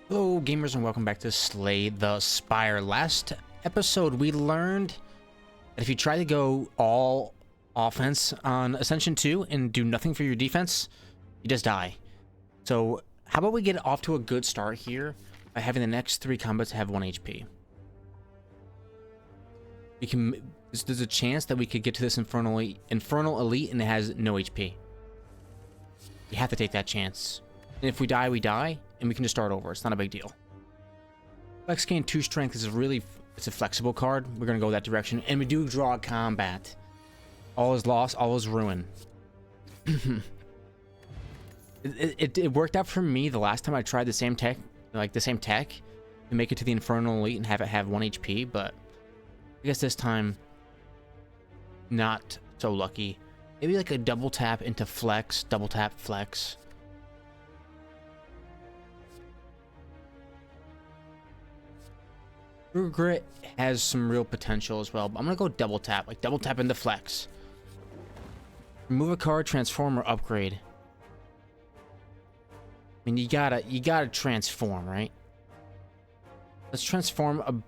Hello gamers and welcome back to Slay the Spire. Last episode we learned that if you try to go all offense on Ascension 2 and do nothing for your defense, you just die. So how about we get off to a good start here by having the next 3 combats have 1 HP. There's a chance that we could get to this Infernal Elite and it has no HP. You have to take that chance. And if we die, we die, and we can just start over. It's not a big deal. Flex gain 2 strength is it's a flexible card. We're gonna go that direction, and we do draw a combat. All is lost, all is ruin. it worked out for me the last time I tried the same tech, to make it to the Infernal Elite and have it have 1 HP, but I guess this time, not so lucky. Maybe like a double tap into flex, double tap flex. True Grit has some real potential as well, but I'm gonna go double tap, like double tap into flex. Remove a card, transform, or upgrade. I mean, you gotta transform, right? Let's transform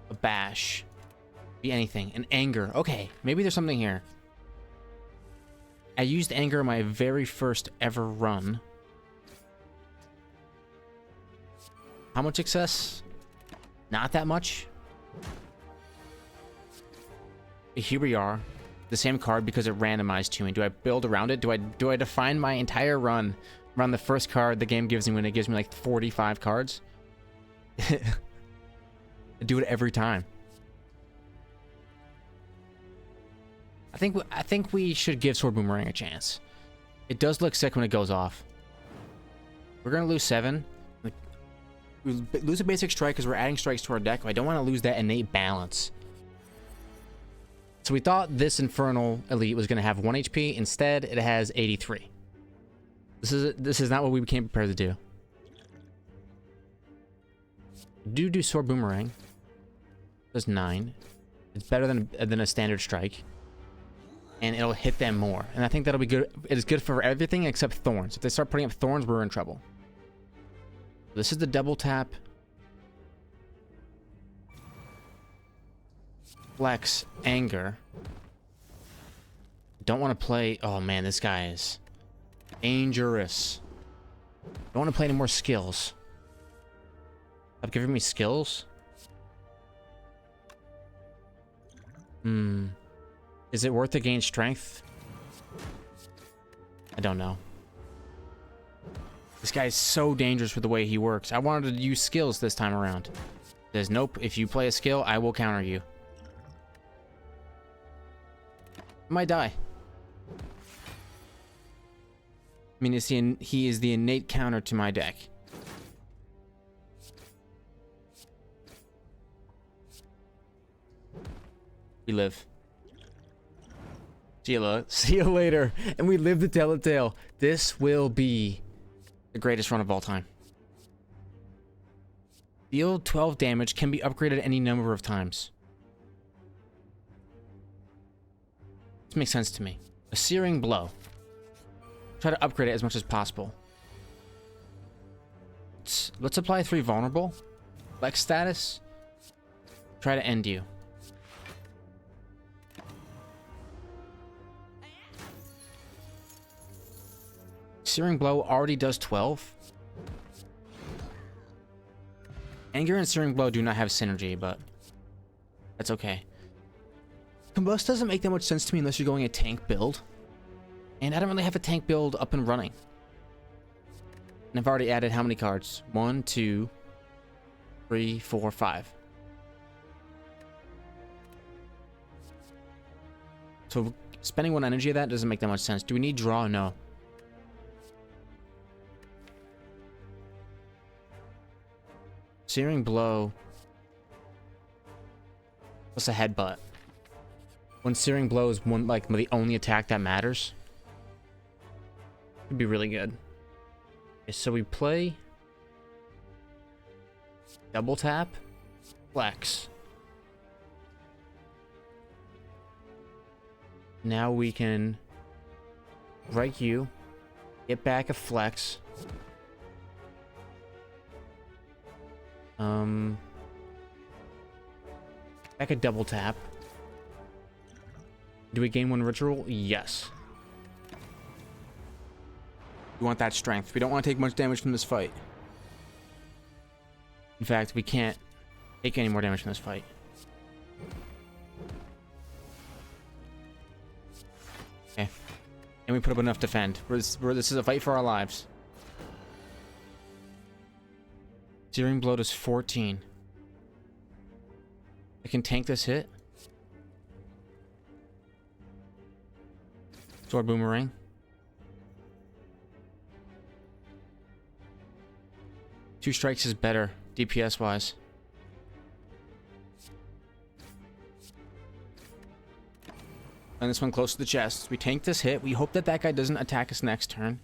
a bash. Be anything. An anger. Okay, maybe there's something here. I used anger in my very first ever run. How much excess? Not that much. Here we are. The same card because it randomized to me. Do I build around it? Do I define my entire run around the first card the game gives me when it gives me like 45 cards? I do it every time. I think we should give Sword Boomerang a chance. It does look sick when it goes off. We're gonna lose 7. We lose a basic strike because we're adding strikes to our deck. I don't want to lose that innate balance. So we thought this Infernal Elite was going to have 1 HP. Instead, it has 83. This is not what we became prepared to do. Do Sword Boomerang. Does 9. It's better than a standard strike. And it'll hit them more. And I think that'll be good. It is good for everything except Thorns. If they start putting up Thorns, we're in trouble. This is the double tap. Flex, anger. Don't want to play. Oh man, this guy is dangerous. Don't want to play any more skills. Stop giving me skills. Is it worth to gain strength? I don't know. This guy is so dangerous with the way he works. I wanted to use skills this time around. There's nope. If you play a skill, I will counter you. I might die. I mean, he is the innate counter to my deck. We live. See you later. And we live to tell a tale. This will be the greatest run of all time. Deal 12 damage, can be upgraded any number of times. This makes sense to me. A Searing Blow. Try to upgrade it as much as possible. Let's apply 3 vulnerable. Flex status. Try to end you. Searing Blow already does 12. Anger and Searing Blow do not have synergy, but that's okay. Combust doesn't make that much sense to me unless you're going a tank build. And I don't really have a tank build up and running. And I've already added how many cards? 1, 2, 3, 4, 5. So spending 1 energy of that doesn't make that much sense. Do we need draw? No. Searing Blow. What's a headbutt? When Searing Blow is the only attack that matters. It'd be really good. Okay, so we play double tap, flex. Now we can right you, get back a flex. I could double tap. Do we gain 1 ritual? Yes. We want that strength. We don't want to take much damage from this fight. In fact, we can't take any more damage from this fight. Okay. And we put up enough defend. This is a fight for our lives. Searing Blow does 14. I can tank this hit. Sword Boomerang. Two strikes is better, DPS wise. And this one close to the chest. We tank this hit. We hope that that guy doesn't attack us next turn.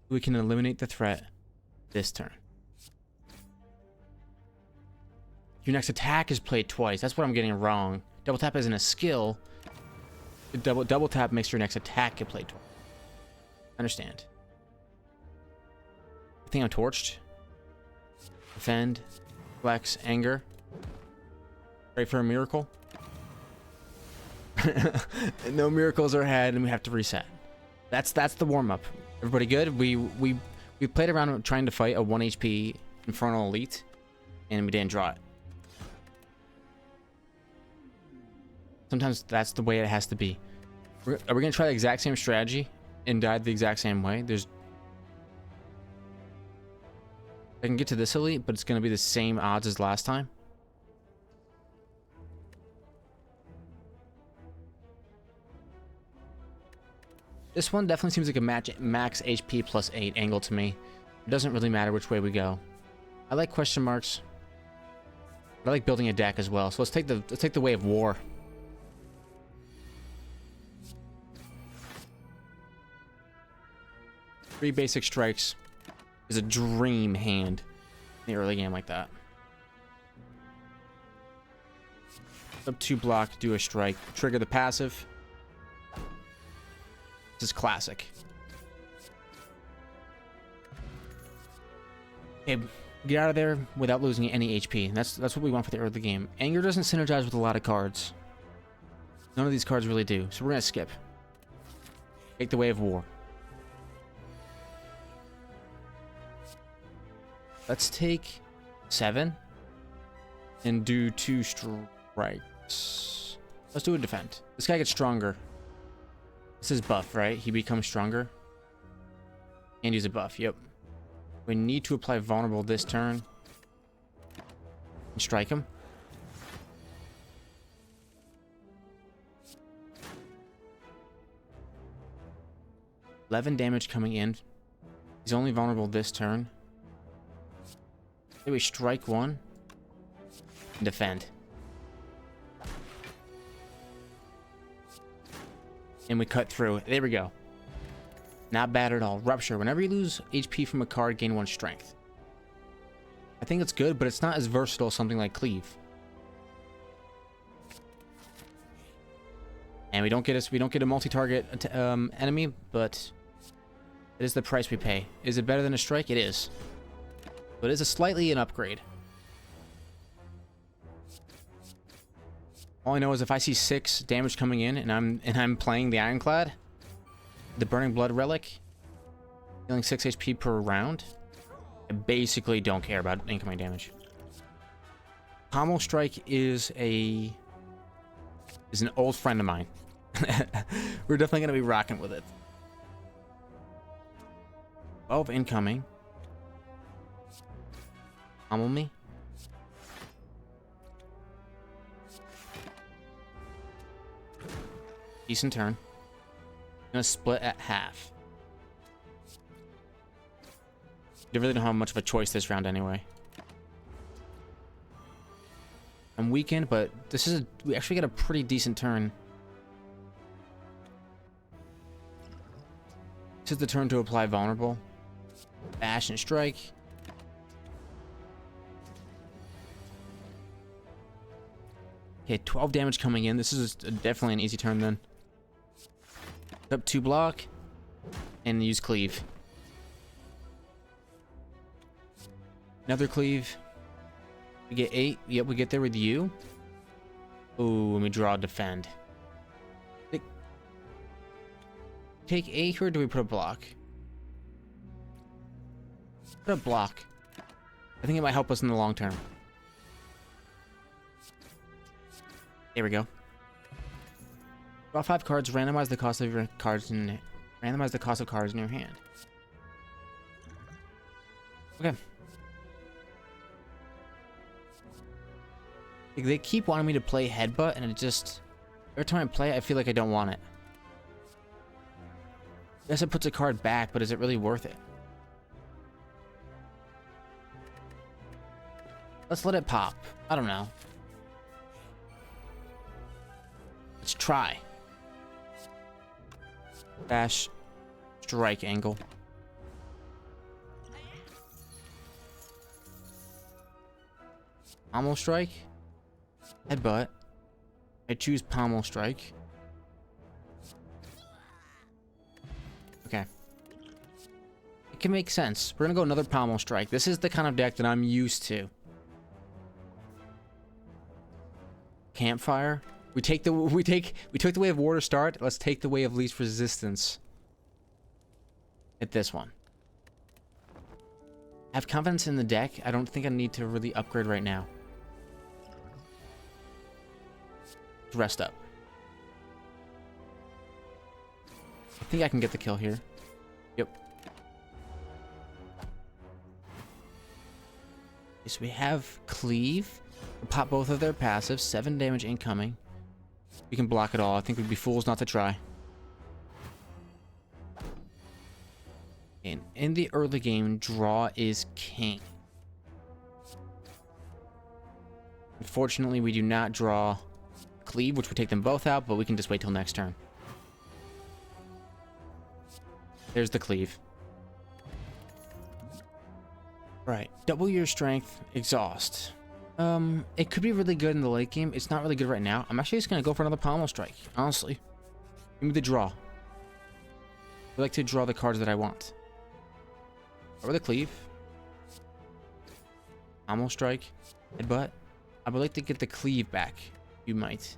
We can eliminate the threat this turn. Your next attack is played twice. That's what I'm getting wrong. Double tap isn't a skill. Double tap makes your next attack get played twice. Understand. I think I'm torched. Defend. Flex. Anger. Pray for a miracle. No miracles are ahead, and we have to reset. That's the warm-up. Everybody good? We played around trying to fight a 1 HP Infernal Elite, and we didn't draw it. Sometimes that's the way it has to be. Are we gonna try the exact same strategy and die the exact same way? I can get to this elite, but it's gonna be the same odds as last time. This one definitely seems like a max HP plus 8 angle to me. It doesn't really matter which way we go. I like question marks. But I like building a deck as well. So let's take the way of war. Three basic strikes is a dream hand in the early game like that. Up 2 block, do a strike, trigger the passive. This is classic. Okay, get out of there without losing any HP. That's what we want for the early game. Anger doesn't synergize with a lot of cards. None of these cards really do, so we're gonna skip. Take the way of war. Let's take 7 and do 2 strikes. Let's do a defend. This guy gets stronger. This is buff, right? He becomes stronger. And use a buff, yep. We need to apply vulnerable this turn. And strike him. $11 damage coming in. He's only vulnerable this turn. Maybe we strike 1 and defend. And we cut through. There we go. Not bad at all. Rupture. Whenever you lose HP from a card, gain 1 strength. I think it's good, but it's not as versatile as something like Cleave. And we don't get a multi-target enemy, but it is the price we pay. Is it better than a strike? It is. But it's slightly an upgrade. All I know is if I see 6 damage coming in and I'm playing the Ironclad, the Burning Blood Relic, dealing 6 HP per round, I basically don't care about incoming damage. Pommel Strike is an old friend of mine. We're definitely gonna be rocking with it. 12 incoming. Pommel me. Decent turn. Gonna split at half. You really don't have much of a choice this round anyway. I'm weakened, but we actually get a pretty decent turn. This is the turn to apply vulnerable. Bash and strike. Okay, 12 damage coming in. This is definitely an easy turn then. Up 2 block and use cleave. Another cleave. We get 8. Yep, we get there with you. Ooh, let me draw defend. Take 8 here, or do we put a block? Put a block. I think it might help us in the long term. There we go. Draw 5 cards, randomize the cost of your cards in randomize the cost of cards in your hand. Okay. They keep wanting me to play Headbutt, and it just... Every time I play it, I feel like I don't want it. Yes, it puts a card back, but is it really worth it? Let's let it pop. I don't know. Let's try. Dash. Strike angle. Pommel strike. Headbutt. I choose pommel strike. Okay. It can make sense. We're gonna go another pommel strike. This is the kind of deck that I'm used to. Campfire. We took the way of war to start. Let's take the way of least resistance. Hit this one. I have confidence in the deck. I don't think I need to really upgrade right now. Rest up. I think I can get the kill here. Yep. So we have Cleave. We'll pop both of their passives. 7 damage incoming. We can block it all. I think we'd be fools not to try. And in the early game, draw is king. Unfortunately, we do not draw Cleave, which would take them both out, but we can just wait till next turn. There's the Cleave. Right. Double your strength, exhaust. It could be really good in the late game. It's not really good right now. I'm actually just gonna go for another pommel strike, honestly. Give me the draw. I like to draw the cards that I want. Or the Cleave. Pommel strike. Headbutt. I would like to get the Cleave back. You might.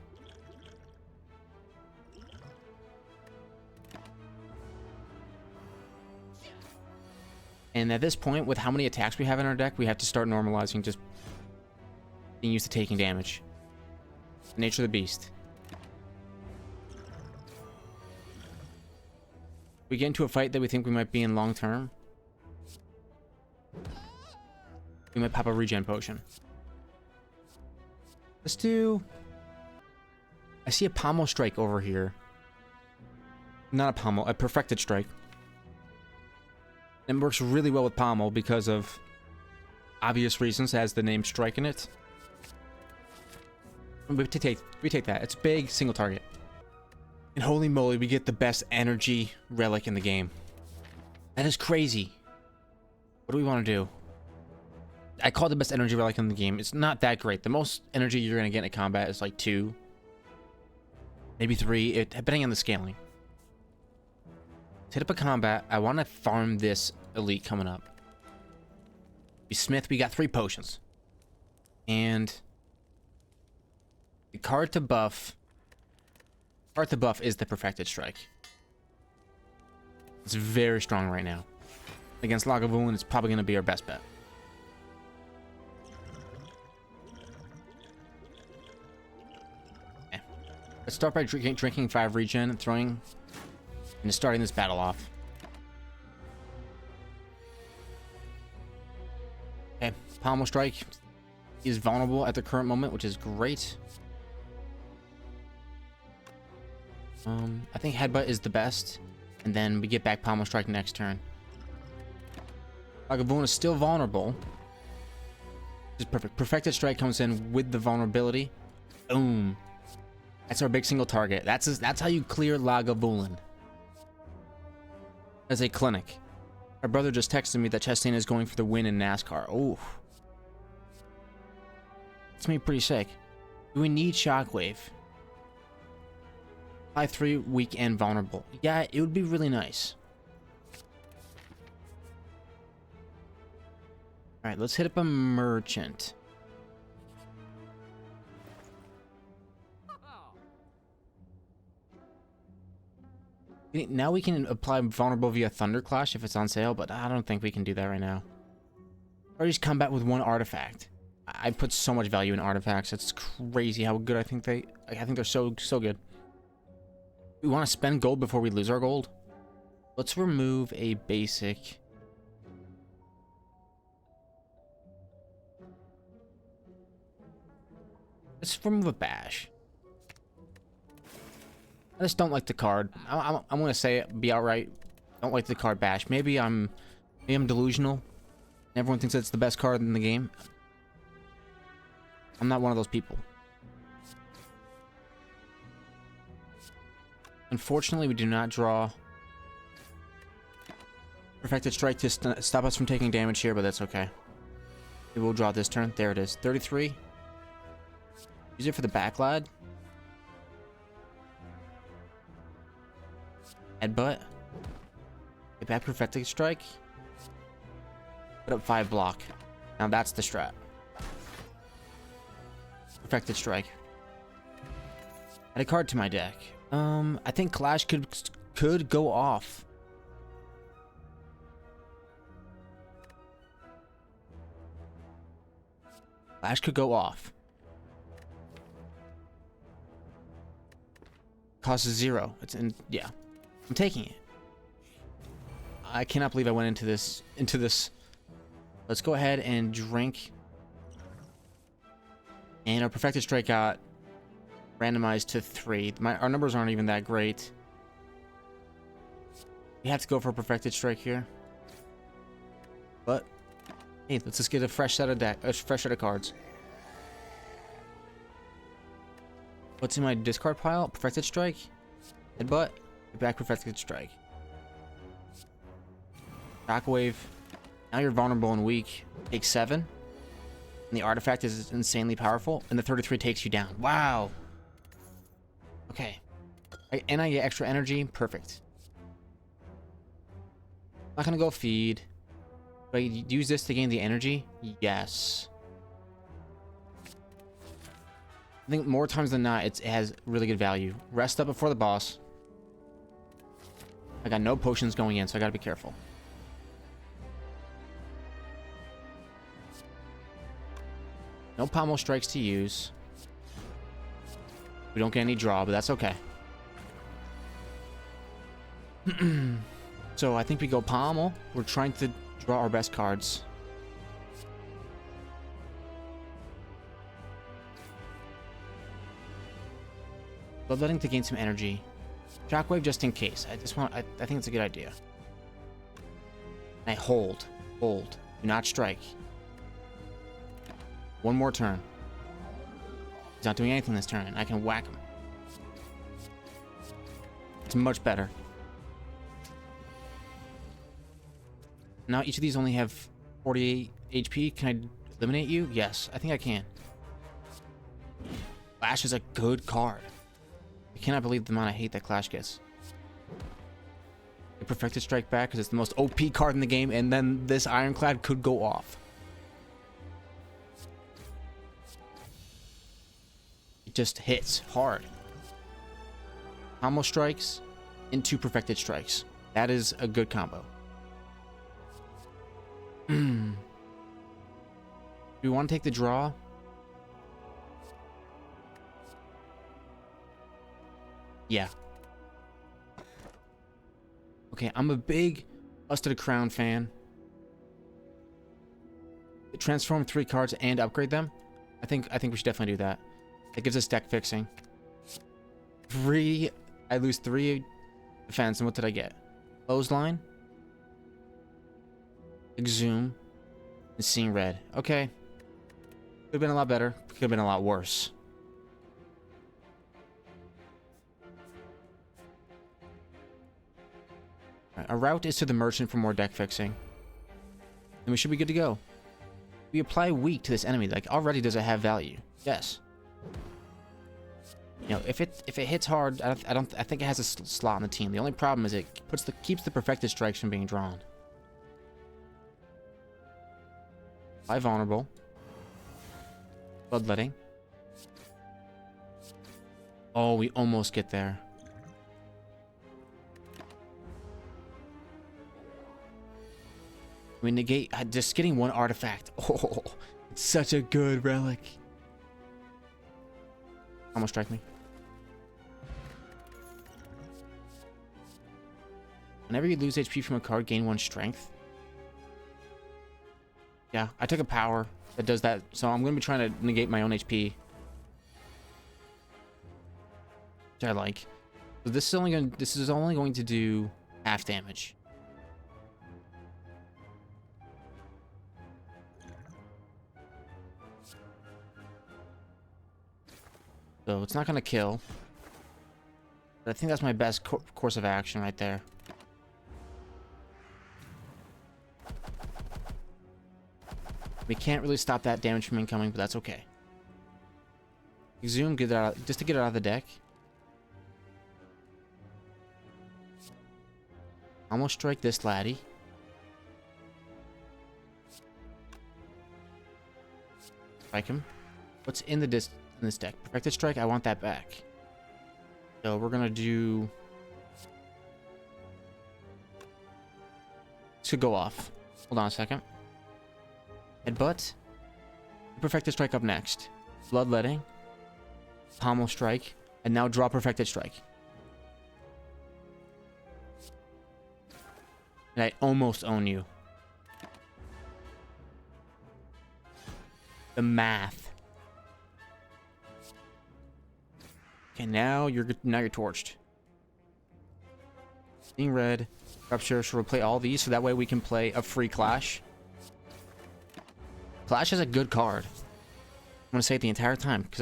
And at this point, with how many attacks we have in our deck, we have to start normalizing just being used to taking damage. The nature of the beast. We get into a fight that we think we might be in long term. We might pop a regen potion. Let's do... I see a pommel strike over here. Not a pommel, a perfected strike. It works really well with pommel because of obvious reasons, as the name strike in it. We take that. It's a big single target. And holy moly, we get the best energy relic in the game. That is crazy. What do we want to do? I call it the best energy relic in the game. It's not that great. The most energy you're going to get in a combat is like 2. Maybe 3, depending on the scaling. Let's hit up a combat. I want to farm this elite coming up. We Smith, we got 3 potions. And the card to buff is the perfected strike. It's very strong right now. Against Lagavulin, it's probably going to be our best bet. Okay. Let's start by drinking 5 regen and throwing and starting this battle off. Okay, pommel strike is vulnerable at the current moment, which is great. I think headbutt is the best, and then we get back pommel strike next turn. Lagavulin is still vulnerable. Just perfect. Perfected strike comes in with the vulnerability. Boom. That's our big single target. That's how you clear Lagavulin. As a clinic. My brother just texted me that Chastain is going for the win in NASCAR. Oh. That's me pretty sick. Do we need Shockwave? 5-3, weak and vulnerable. Yeah, it would be really nice. Alright, let's hit up a merchant. Now we can apply vulnerable via Thunderclash if it's on sale, but I don't think we can do that right now. Or just combat with one artifact. I put so much value in artifacts. It's crazy how good I think they're so good. We want to spend gold before we lose our gold. Let's remove a basic. Let's remove a bash. I just don't like the card. I'm gonna say it, be outright. Don't like the card bash. Maybe I'm delusional. Everyone thinks it's the best card in the game. I'm not one of those people. Unfortunately, we do not draw Perfected Strike to stop us from taking damage here, but that's okay. We will draw this turn. There it is. 33. Use it for the backlad. Headbutt. Get back Perfected Strike. Put up 5 block. Now that's the strat. Perfected Strike. Add a card to my deck. I think Clash could go off. Clash could go off. Costs 0. It's in, yeah. I'm taking it. I cannot believe I went into this. Let's go ahead and drink. And our Perfected Strike got randomized to 3. Our numbers aren't even that great. We have to go for a Perfected Strike here. But hey, let's just get a fresh set of cards. What's in my discard pile? Perfected Strike, Headbutt, back Perfected Strike, Shockwave. Now you're vulnerable and weak. Take 7. And the artifact is insanely powerful. And the 33 takes you down. Wow. Okay. And I get extra energy. Perfect. Not gonna go feed. But use this to gain the energy? Yes. I think more times than not, it has really good value. Rest up before the boss. I got no potions going in, so I gotta be careful. No pommel strikes to use. We don't get any draw, but that's okay. So I think we go pommel. We're trying to draw our best cards. Bloodletting to gain some energy. Shockwave just in case. I think it's a good idea. And I hold. Do not strike. One more turn. He's not doing anything this turn. I can whack him. It's much better. Now each of these only have 48 HP. Can I eliminate you? Yes, I think I can. Clash is a good card. I cannot believe the amount of hate that Clash gets. A Perfected Strike back because it's the most OP card in the game, and then this Ironclad could go off. It just hits hard. Combo strikes into Perfected Strikes. That is a good combo. Do we want to take the draw? Yeah. Okay, I'm a big Busted Crown fan. Transform 3 cards and upgrade them. I think we should definitely do that. It gives us deck fixing. I lose 3 defense, and what did I get? Clothesline, Exhume, and Seeing Red. Okay. Could have been a lot better. Could have been a lot worse. Right, our route is to the merchant for more deck fixing. And we should be good to go. We apply weak to this enemy. Like, already does it have value? Yes. You know, if it hits hard, I think it has a slot on the team. The only problem is it keeps the Perfected Strikes from being drawn. Apply vulnerable. Bloodletting. Oh, we almost get there. We negate just getting one artifact. Oh, it's such a good relic. Almost strike me. Whenever you lose HP from a card, gain 1 strength. Yeah, I took a power that does that, so I'm going to be trying to negate my own HP. Which I like. So this is only going to do half damage. So it's not going to kill. But I think that's my best course of action right there. We can't really stop that damage from incoming, but that's okay. Exhume, get it out, just to get it out of the deck. Almost strike this laddie. Strike him. What's in this deck? Perfected Strike, I want that back. So we're gonna do... This could go off. Hold on a second. Headbutt. Perfected Strike up next. Bloodletting. Pommel Strike. And now draw Perfected Strike. And I almost own you. The math. Okay, now you're torched. Seeing red. Rupture should replay all these so that way we can play a free Clash. Clash is a good card. I'm gonna say it the entire time because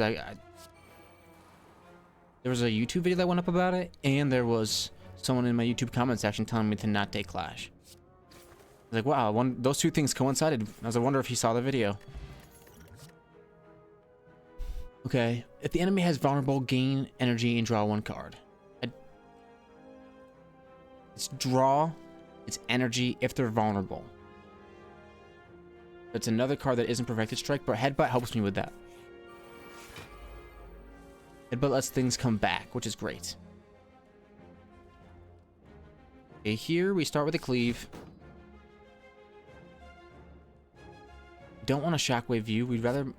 there was a YouTube video that went up about it, and there was someone in my YouTube comment section telling me to not take Clash. I was like, wow, those two things coincided. I wonder if he saw the video. Okay, if the enemy has vulnerable, gain energy and draw 1 card. It's draw, it's energy if they're vulnerable. It's another card that isn't Perfected Strike, but Headbutt helps me with that. Headbutt lets things come back, which is great. Okay, here we start with a cleave. Don't want a Shockwave you. We can't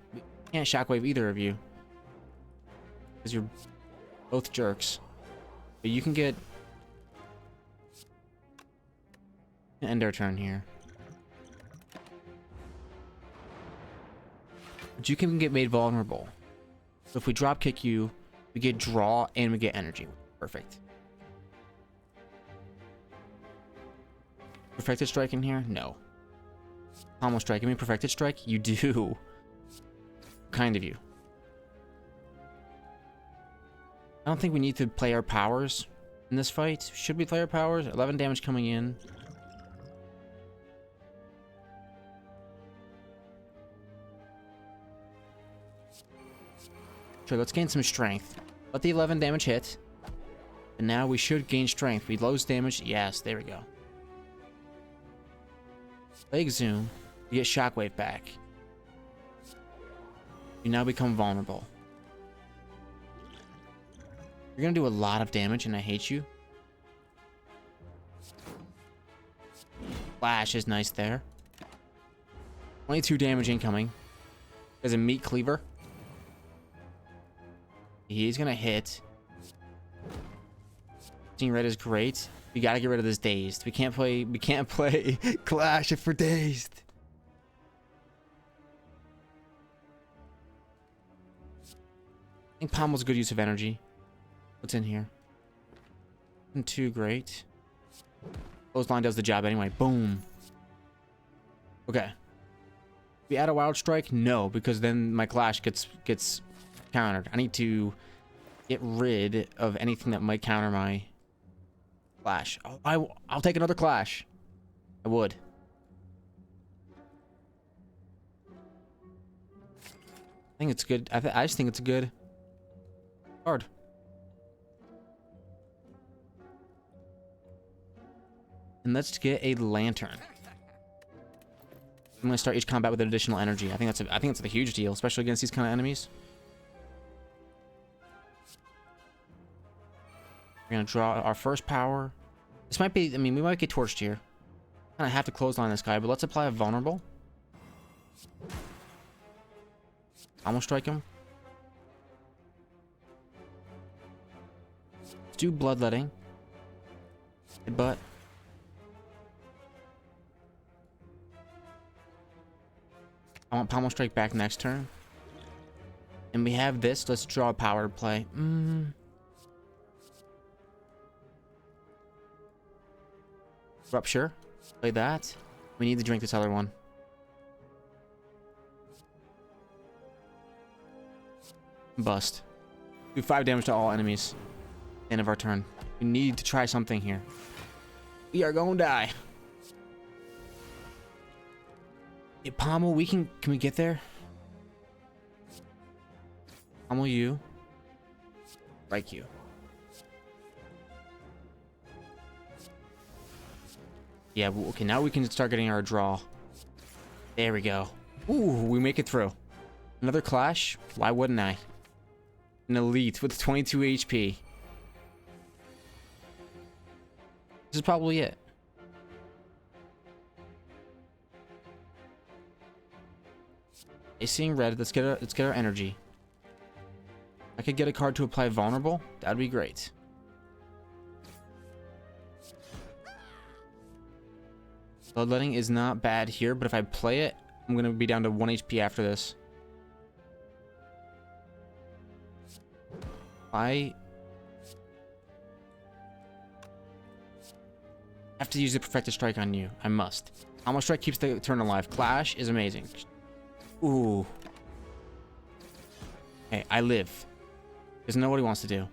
Shockwave either of you. Because you're both jerks. But you can get... End our turn here. But you can get made vulnerable. So if we drop kick you, we get draw and we get energy. Perfect. Perfected Strike in here? No. Pommel Strike. Give me Perfected Strike? You do. Kind of you. I don't think we need to play our powers in this fight. Should we play our powers? 11 damage coming in. Sure, let's gain some strength. Let the 11 damage hit. And now we should gain strength. We lose damage. Yes, there we go. Leg zoom. You get Shockwave back. You now become vulnerable. You're gonna do a lot of damage, and I hate you. Flash is nice there. 22 damage incoming. There's a meat cleaver. He's gonna hit. Seeing red is great. We gotta get rid of this dazed. We can't play Clash if we're dazed. I think Pommel's a good use of energy. What's in here? Nothing too great. Clothesline does the job anyway. Boom. Okay. We add a Wild Strike? No, because then my Clash gets countered. I need to get rid of anything that might counter my Clash. I'll take another Clash. I would. I think it's good. I just think it's a good card. And let's get a Lantern. I'm gonna start each combat with an additional energy. I think that's a huge deal, especially against these kind of enemies. We're gonna draw our first power. This might be, I mean, we might get torched here. I have to clothesline this guy, but let's apply a vulnerable. Almost strike him. Let's do bloodletting. But I want pommel strike back next turn. And we have this. Let's draw a power play. Rupture. Play that. We need to drink this other one. Bust. Do 5 damage to all enemies. End of our turn. We need to try something here. We are gonna die. Yeah, pommel, can we get there? Pommel you. Strike you. Yeah, okay, now we can start getting our draw. There we go. Ooh, we make it through. Another clash? Why wouldn't I? An elite with 22 HP. This is probably it. A seeing red. Let's get our energy. I could get a card to apply vulnerable. That'd be great. Bloodletting is not bad here, but if I play it, I'm gonna be down to 1 HP after this. I have to use the perfected strike on you. I must. Almost strike keeps the turn alive. Clash is amazing. Ooh. Okay, I live. Doesn't know what he wants to do.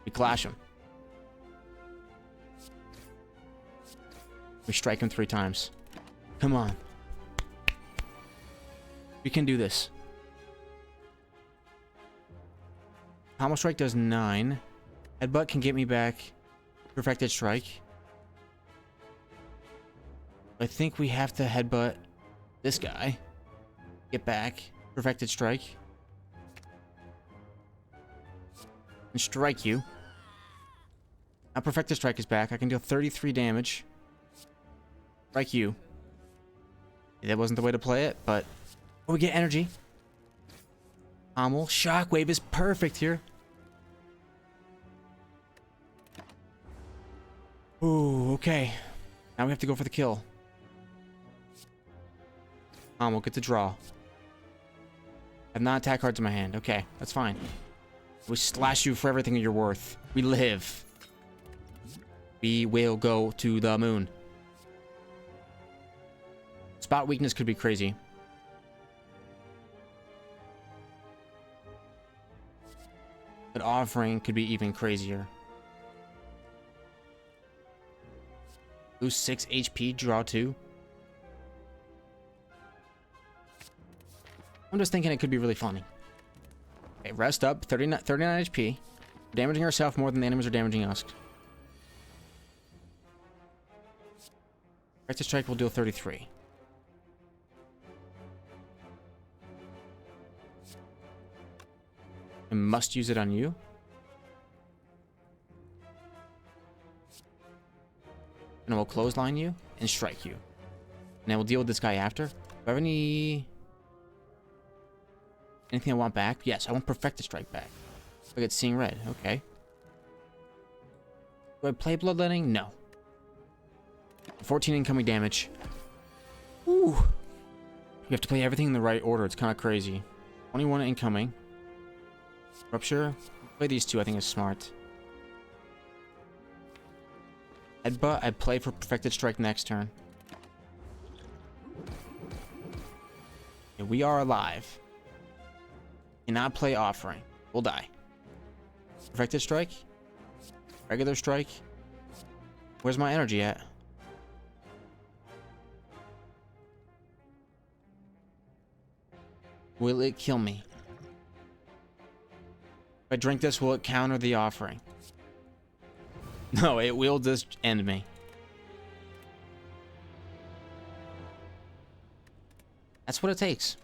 We clash him. We strike him 3 times. Come on. We can do this. Pommel strike does 9. Headbutt can get me back. Perfected strike. I think we have to headbutt this guy. Get back. Perfected strike. And strike you. Now perfected strike is back. I can deal 33 damage. Strike you. That wasn't the way to play it, but we get energy. Pommel. Shockwave is perfect here. Ooh, okay. Now we have to go for the kill. Pommel, get the draw. I have non-attack cards in my hand. Okay, that's fine. We slash you for everything you're worth. We live. We will go to the moon. Spot weakness could be crazy. But offering could be even crazier. Lose 6 HP, draw 2. I'm just thinking it could be really funny. Okay, rest up, 39 HP. We're damaging ourselves more than the enemies are damaging us. Right to strike will deal 33. I must use it on you. And we'll clothesline you and strike you. And then we'll deal with this guy after. Do I have anything I want back? Yes, I want perfected strike back. I get seeing red. Okay. Do I play bloodletting? No. 14 incoming damage. Ooh. You have to play everything in the right order. It's kind of crazy. 21 incoming. Rupture. Play these 2. I think is smart. Headbutt. I play for perfected strike next turn. Okay, we are alive. Cannot play offering. We'll die. Perfected strike. Regular strike. Where's my energy at? Will it kill me? If I drink this, will it counter the offering? No, it will just end me. That's what it takes.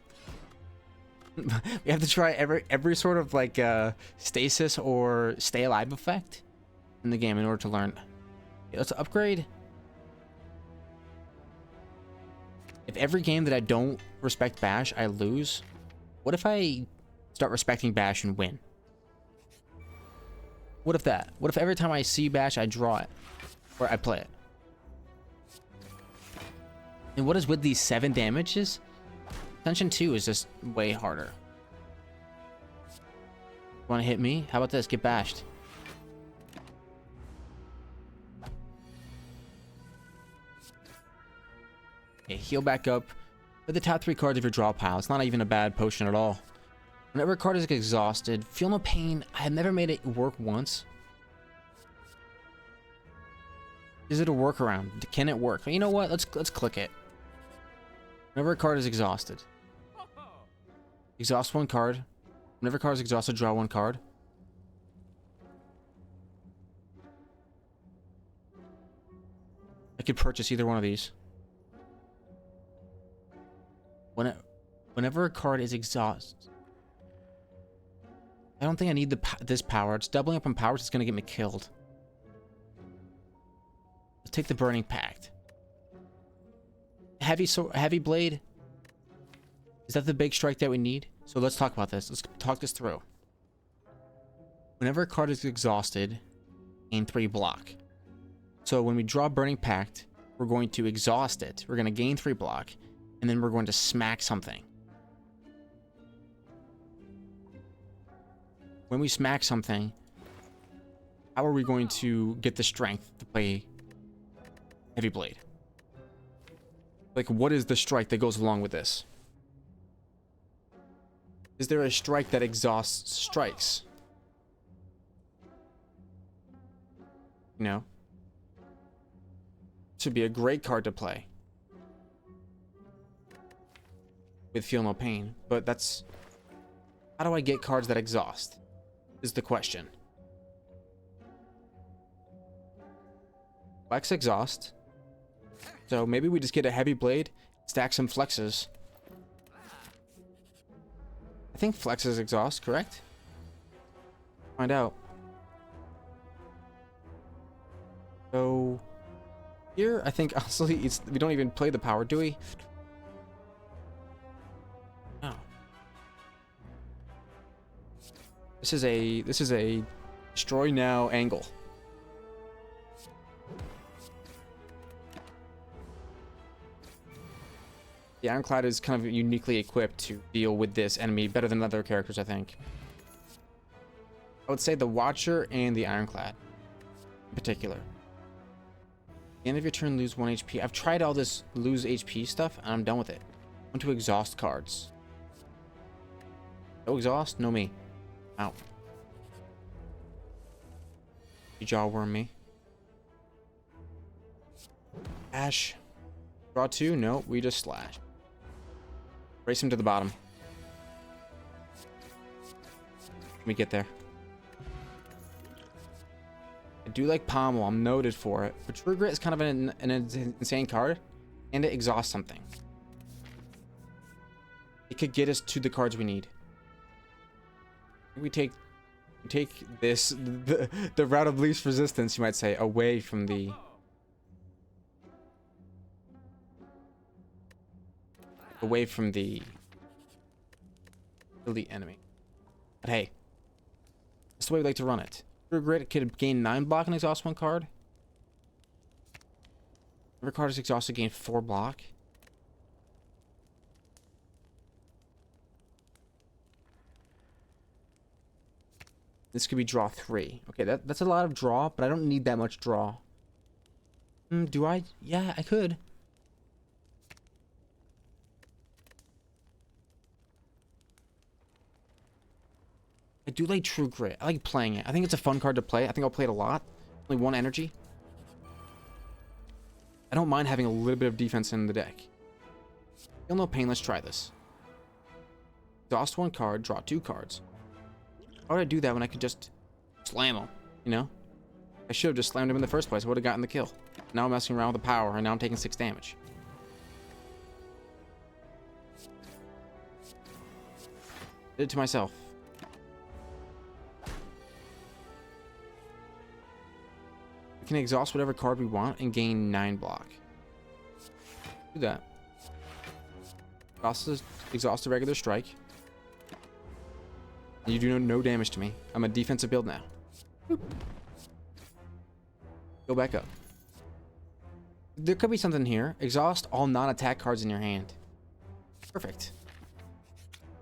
We have to try every sort of like stasis or stay alive effect in the game in order to learn. Okay, let's upgrade. If every game that I don't respect Bash, I lose, what if I start respecting Bash and win? What if that? What if every time I see Bash, I draw it? Or I play it? And what is with these 7 damages? Ascension 2 is just way harder. Want to hit me? How about this? Get bashed. Okay, heal back up. With the top 3 cards of your draw pile. It's not even a bad potion at all. Whenever a card is exhausted, feel no pain. I have never made it work once. Is it a workaround? Can it work? You know what? Let's click it. Whenever a card is exhausted. Exhaust 1 card. Whenever a card is exhausted, draw 1 card. I could purchase either one of these. Whenever a card is exhausted. I don't think I need this power. It's doubling up on powers. It's going to get me killed. Let's take the Burning Pact. Heavy Blade. Is that the big strike that we need? So let's talk about this. Let's talk this through. Whenever a card is exhausted, gain 3 block. So when we draw Burning Pact, we're going to exhaust it. We're going to gain 3 block. And then we're going to smack something. When we smack something, how are we going to get the strength to play Heavy Blade? Like, what is the strike that goes along with this? Is there a strike that exhausts strikes? You know? Should be a great card to play. With Feel No Pain. But that's... How do I get cards that exhaust? Is the question. Flex exhaust. So maybe we just get a Heavy Blade, stack some flexes. I think flexes exhaust, correct? Find out. So here, I think honestly, we don't even play the power, do we? No. This is a destroy now angle. The Ironclad is kind of uniquely equipped to deal with this enemy better than other characters, I think. I would say the Watcher and the Ironclad in particular. At the end of your turn, lose 1 HP. I've tried all this lose HP stuff, and I'm done with it. I want to exhaust cards. No exhaust, no me. Out. You jawworm me. Ash. Draw 2? No, we just slash. Race him to the bottom. Let me get there. I do like Pommel. I'm noted for it. But True Grit is kind of an insane card. And it exhausts something. It could get us to the cards we need. We take this, the route of least resistance, you might say, away from the... away from the elite enemy. But hey, that's the way we like to run it. True Grit could gain 9 block and exhaust 1 card. Every card is exhausted, gain 4 block. This could be draw 3. Okay, that's a lot of draw, but I don't need that much draw. Do I? Yeah, I could. I do like True Grit. I like playing it. I think it's a fun card to play. I think I'll play it a lot. Only 1 energy. I don't mind having a little bit of defense in the deck. Feel no pain. Let's try this. Exhaust 1 card, draw 2 cards. Why would I do that when I could just slam him? You know? I should have just slammed him in the first place. I would have gotten the kill. Now I'm messing around with the power, and now I'm taking 6 damage. Did it to myself. We can exhaust whatever card we want and gain 9 block. Do that. exhaust the regular strike. And you do no damage to me. I'm a defensive build now. Boop. Go back up. There could be something here. Exhaust all non-attack cards in your hand. Perfect.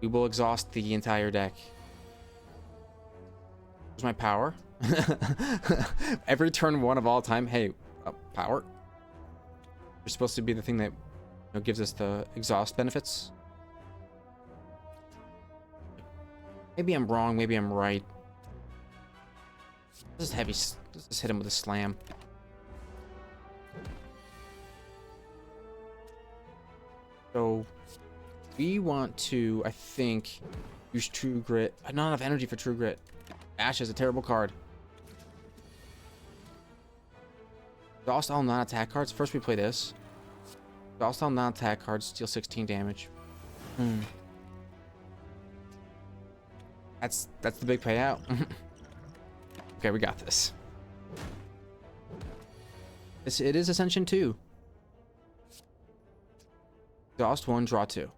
We will exhaust the entire deck. Here's my power. Every turn 1 of all time. Hey, power. You're supposed to be the thing that gives us the exhaust benefits. Maybe I'm wrong. Maybe I'm right. This is heavy. Let's just hit him with a slam. So we want to, I think, use True Grit. Not enough energy for True Grit. Ash is a terrible card. Exhaust all non-attack cards. First we play this. Exhaust all non-attack cards. Deal 16 damage. That's the big payout. Okay, we got this. It is Ascension 2. Exhaust 1, draw 2.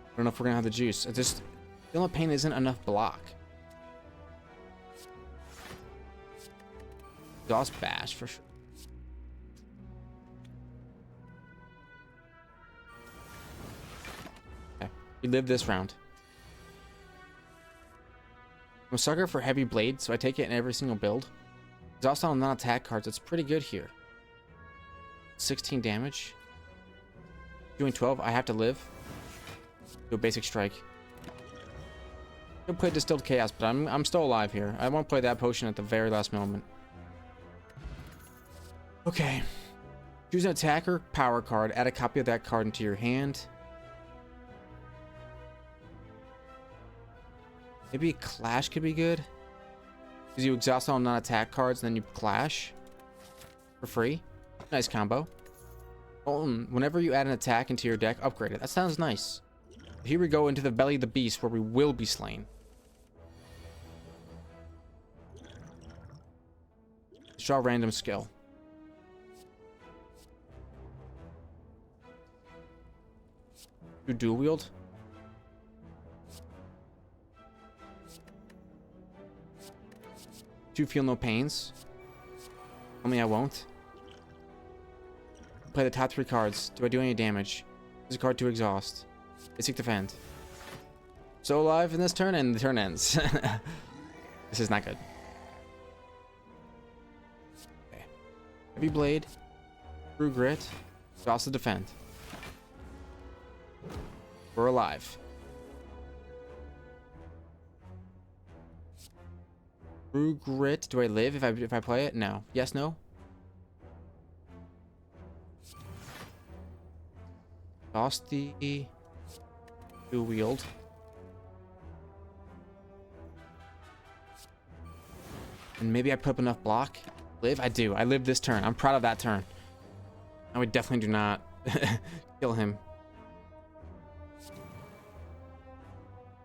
I don't know if we're gonna have the juice. It's just Feel No Pain isn't enough block. Exhaust Bash for sure. Okay, we live this round. I'm a sucker for heavy blade, so I take it in every single build. Exhaust on non-attack cards. It's pretty good here. 16 damage. Doing 12. I have to live. Do a basic strike. I'll play Distilled Chaos, but I'm still alive here. I won't play that potion at the very last moment. Okay. Choose an attacker power card. Add a copy of that card into your hand. Maybe Clash could be good. Because you exhaust all non-attack cards, and then you Clash. For free. Nice combo. Whenever you add an attack into your deck, upgrade it. That sounds nice. Here we go into the belly of the beast, where we will be slain. Let's draw a random skill. Do dual wield. Do Feel No Pains. Only I won't. Play the top 3 cards. Do I do any damage? Use a card to exhaust. Basic defend. So alive in this turn, and the turn ends. This is not good. Okay. Heavy Blade. True Grit. Exhaust the defend. We're alive. True Grit. Do I live if I play it? No. Yes, no? Lost the dual wield. And maybe I put up enough block. Live? I do. I live this turn. I'm proud of that turn. I would definitely do not kill him.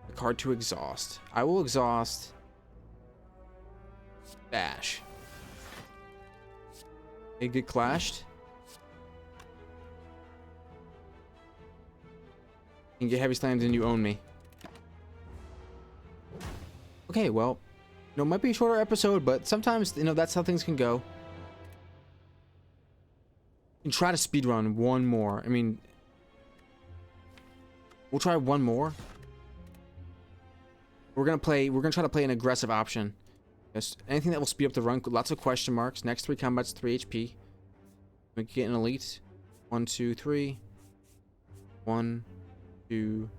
The card to exhaust. I will exhaust Bash. They get clashed. You can get heavy slammed and you own me. Okay, well, it might be a shorter episode, but sometimes, that's how things can go. You can try to speedrun one more. I mean, we'll try one more. We're gonna try to play an aggressive option. Yes, anything that will speed up the run. Lots of question marks. Next 3 combats, 3 HP. We get an elite. 1, 2, 3. 1, 2.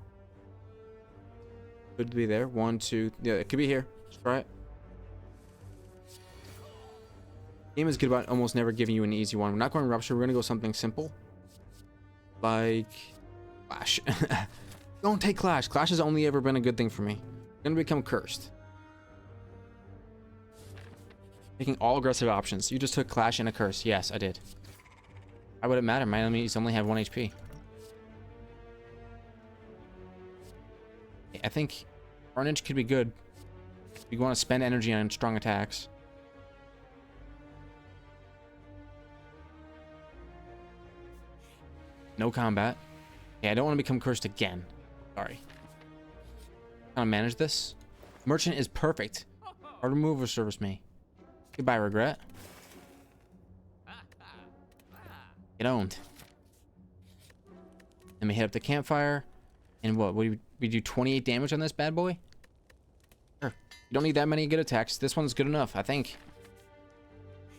Could be there. 1, 2. Yeah, it could be here. Let's try it. Game is good about almost never giving you an easy one. We're not going Rupture. We're gonna go something simple, like Clash. Don't take Clash. Clash has only ever been a good thing for me. I'm gonna become cursed. Taking all aggressive options. You just took Clash and a curse. Yes, I did. Why would it matter? My enemies only have 1 HP. I think Carnage could be good. You want to spend energy on strong attacks. No combat. Okay, I don't want to become cursed again. Sorry. How to manage this? Merchant is perfect. Hard removal service me. Goodbye, regret. Get owned. Then we hit up the campfire. And what? We do 28 damage on this bad boy? Sure. You don't need that many good attacks. This one's good enough, I think.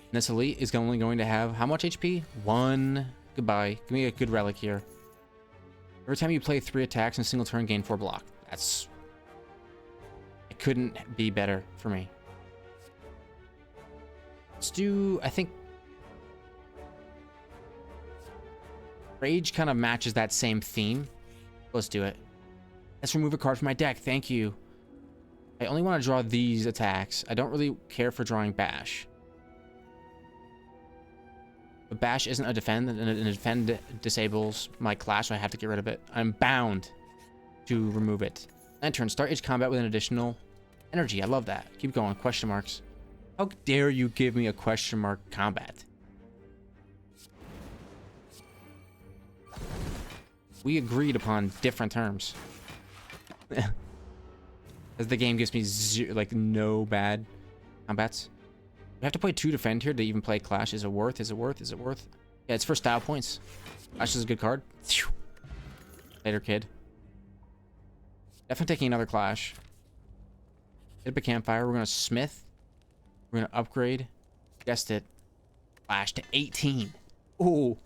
And this elite is only going to have how much HP? 1. Goodbye. Give me a good relic here. Every time you play 3 attacks in a single turn, gain 4 block. That's... It couldn't be better for me. Let's do... I think... Rage kind of matches that same theme. Let's do it. Let's remove a card from my deck. Thank you. I only want to draw these attacks. I don't really care for drawing Bash. But Bash isn't a defend, and a defend disables my clash, so I have to get rid of it. I'm bound to remove it. End turn. Start each combat with an additional energy. I love that. Keep going. Question marks. How dare you give me a question mark combat? We agreed upon different terms. As the game gives me no bad combats. We have to play 2 defend here to even play Clash. Is it worth? Is it worth? Is it worth? Yeah, it's for style points. Clash is a good card. Later, kid. Definitely taking another Clash. Hit up a campfire. We're going to Smith. We're going to upgrade. Guessed it. Clash to 18. Ooh.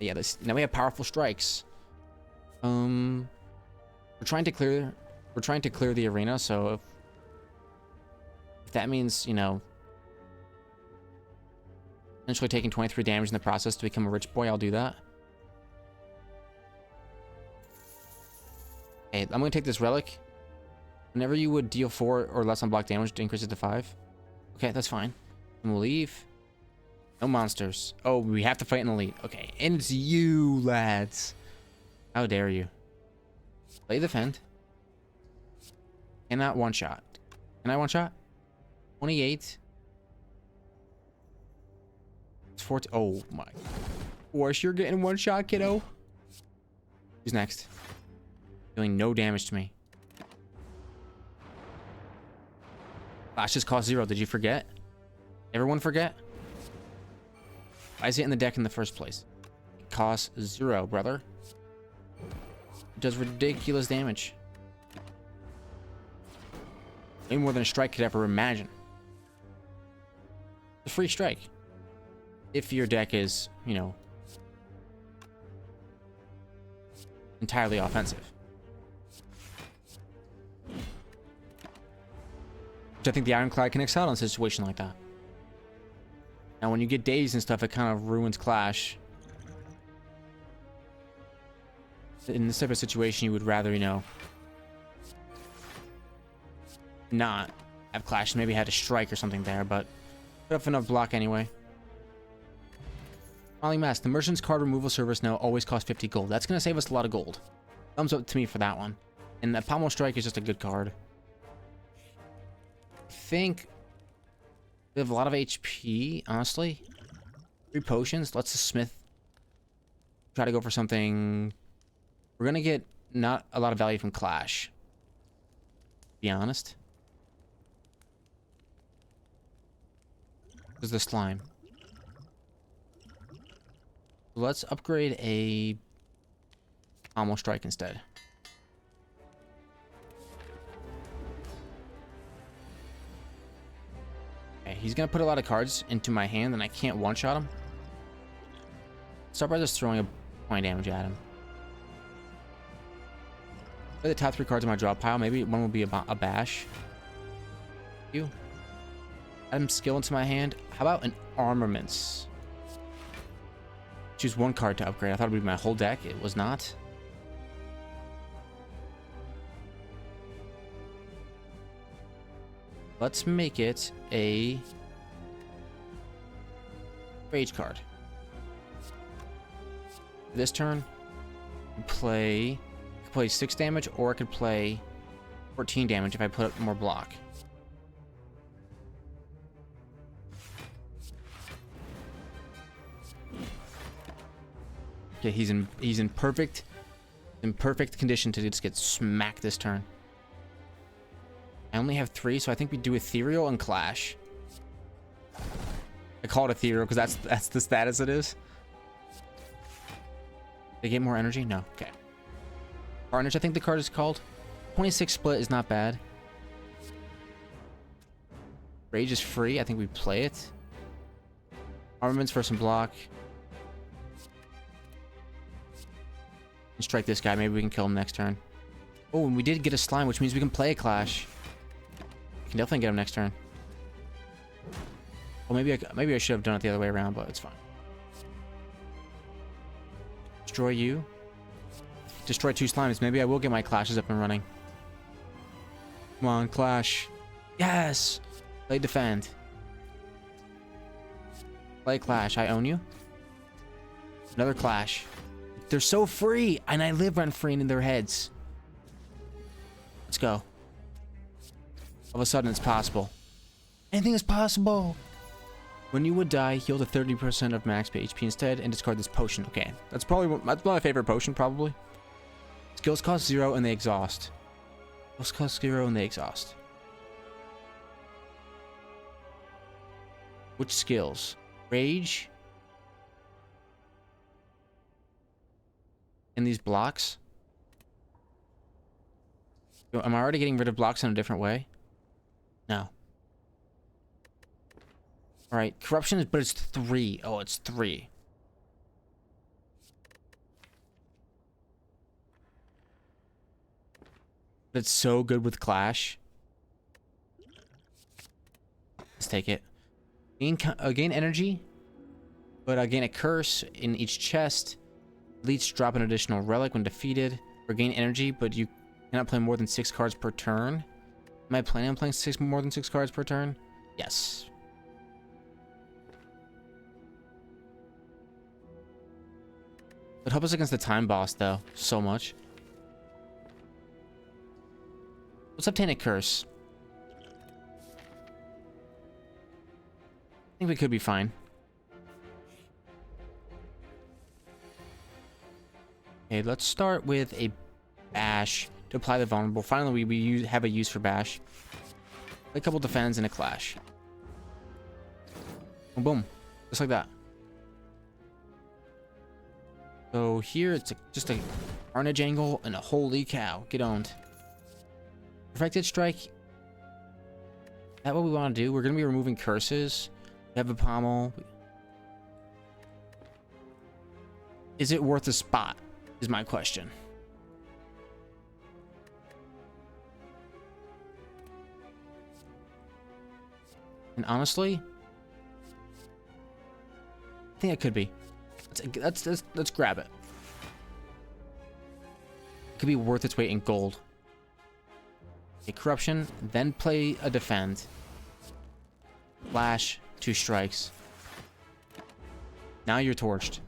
Yeah, now we have powerful strikes. We're trying to clear the arena, so if that means, you know, essentially taking 23 damage in the process to become a rich boy, I'll do that. Okay, I'm gonna take this relic. Whenever you would deal 4 or less on block damage, to increase it to 5. Okay, that's fine. And we'll leave. No monsters. Oh, we have to fight an elite. Okay, and it's you, lads. How dare you? Play defend. Cannot one shot. Can I one shot? 28. It's 14. Oh my. Of course, you're getting one shot, kiddo. Who's next? Doing no damage to me. Flash just cost 0. Did you forget? Everyone forget? Why is it in the deck in the first place? It costs 0, brother. It does ridiculous damage. Way more than a strike could ever imagine. It's a free strike. If your deck is, you know, entirely offensive. Which I think the Ironclad can excel in a situation like that. Now, when you get dazed and stuff, it kind of ruins Clash. In this type of situation, you would rather, you know, not have Clash. Maybe had a strike or something there, but put up enough block anyway. Smiling Mask. The Merchant's card removal service now always costs 50 gold. That's going to save us a lot of gold. Thumbs up to me for that one. And the Pommel Strike is just a good card. I think we have a lot of HP, honestly. 3 potions. Let's just Smith. Try to go for something. We're going to get not a lot of value from Clash. To be honest. This is the slime. Let's upgrade a Pommel Strike instead. Okay, he's going to put a lot of cards into my hand and I can't one-shot him. Start by just throwing a point damage at him. Play the top 3 cards in my draw pile. Maybe one will be a Bash. You. Add him skill into my hand. How about an Armaments? Choose 1 card to upgrade. I thought it would be my whole deck. It was not. Let's make it a Rage card. This turn, I could play 6 damage, or I could play 14 damage if I put up more block. Yeah, he's in perfect condition to just get smacked this turn. I only have 3, so I think we do Ethereal and Clash. I call it Ethereal because that's the status it is. They get more energy? No. Okay. Carnage, I think the card is called. 26 split is not bad. Rage is free. I think we play it. Armaments for some block. And strike this guy. Maybe we can kill him next turn. Oh, and we did get a slime, which means we can play a Clash. We can definitely get him next turn. Well, maybe I should have done it the other way around, but it's fine. Destroy you. Destroy 2 slimes. Maybe I will get my Clashes up and running. Come on, Clash. Yes! Play defend. Play Clash. I own you. Another Clash. They're so free, and I live rent free in their heads. Let's go. All of a sudden, it's possible. Anything is possible. When you would die, heal to 30% of max HP instead, and discard this potion. Okay, that's my favorite potion, probably. Skills cost 0 and they exhaust. Skills cost 0 and they exhaust. Which skills? Rage. In these blocks. Am I already getting rid of blocks in a different way? No. Alright, corruption is, but it's 3. Oh, it's 3. It's so good with Clash. Let's take it. Gain energy, but gain a curse in each chest. Elites drop an additional relic when defeated. Or gain energy, but you cannot play more than 6 cards per turn. Am I planning on playing more than 6 cards per turn? Yes. It helps us against the time boss, though, so much. Let's obtain a curse. I think we could be fine. Okay, let's start with a bash to apply the vulnerable. Finally, we have a use for bash. A couple defends and a Clash. Boom, boom. Just like that. So here it's just a Carnage angle and a holy cow. Get owned. Perfected Strike. Is that what we want to do? We're going to be removing curses. We have a pommel. Is it worth a spot? Is my question. And honestly, I think it could be. Let's grab it. It could be worth its weight in gold. A corruption, then play a defend. Flash, 2 strikes. Now you're torched.